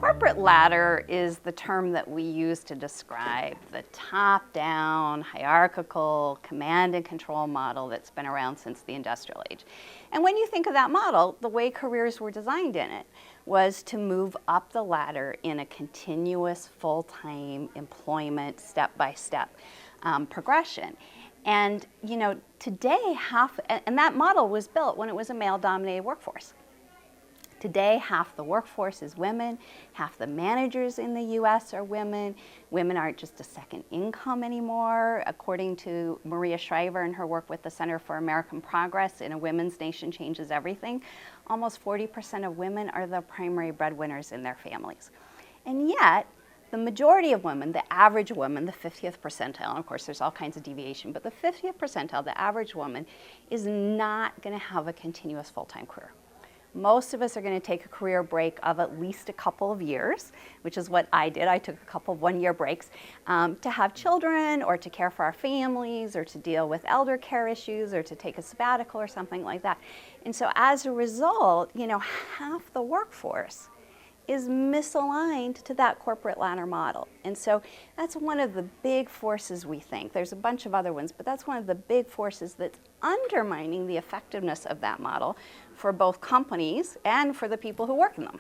corporate ladder is the term that we use to describe the top-down, hierarchical, command and control model that's been around since the industrial age. And when you think of that model, the way careers were designed in it was to move up the ladder in a continuous, full-time employment, step-by-step progression. And today and that model was built when it was a male-dominated workforce. Today, half the workforce is women, half the managers in the US are women. Women aren't just a second income anymore. According to Maria Shriver and her work with the Center for American Progress, In a Women's Nation Changes Everything, almost 40% of women are the primary breadwinners in their families. And yet, the majority of women, the average woman, the 50th percentile, and of course there's all kinds of deviation, but the 50th percentile, the average woman, is not going to have a continuous full-time career. Most of us are going to take a career break of at least a couple of years, which is what I did. I took a couple of one-year breaks to have children or to care for our families or to deal with elder care issues or to take a sabbatical or something like that. And so as a result, half the workforce is misaligned to that corporate ladder model. And so that's one of the big forces we think. There's a bunch of other ones, but that's one of the big forces that's undermining the effectiveness of that model for both companies and for the people who work in them.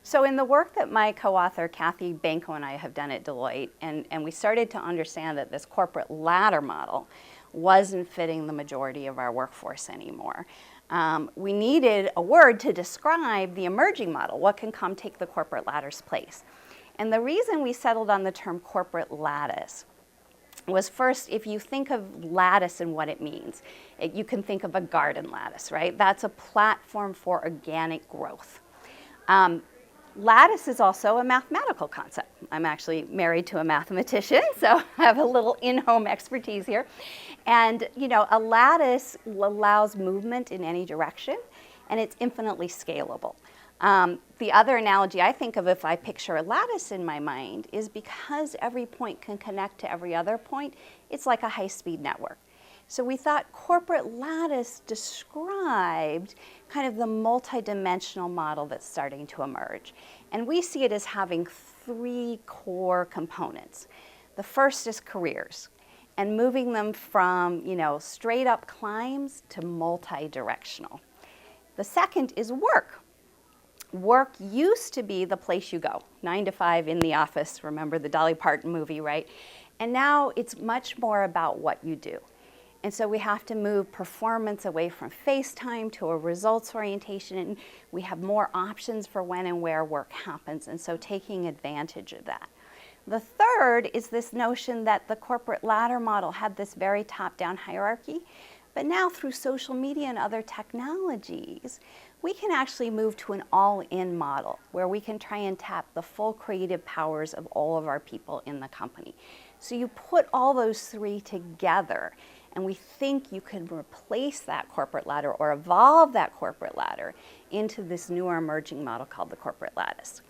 So in the work that my co-author Kathy Banco and I have done at Deloitte, and we started to understand that this corporate ladder model wasn't fitting the majority of our workforce anymore. We needed a word to describe the emerging model, what can come take the corporate ladder's place. And the reason we settled on the term corporate lattice was, first, if you think of lattice and what it means, you can think of a garden lattice, right? That's a platform for organic growth. Lattice is also a mathematical concept. I'm actually married to a mathematician, so I have a little in-home expertise here. And a lattice allows movement in any direction, and it's infinitely scalable. The other analogy I think of if I picture a lattice in my mind is because every point can connect to every other point, it's like a high-speed network. So we thought corporate lattice described kind of the multidimensional model that's starting to emerge. And we see it as having three core components. The first is careers, and moving them from straight up climbs to multi-directional. The second is work. Work used to be the place you go, 9 to 5 in the office, remember the Dolly Parton movie, right? And now it's much more about what you do. And so we have to move performance away from face time to a results orientation, and we have more options for when and where work happens, and so taking advantage of that. The third is this notion that the corporate ladder model had this very top-down hierarchy, but now through social media and other technologies, we can actually move to an all-in model where we can try and tap the full creative powers of all of our people in the company. So you put all those three together, and we think you can replace that corporate ladder or evolve that corporate ladder into this newer emerging model called the corporate lattice.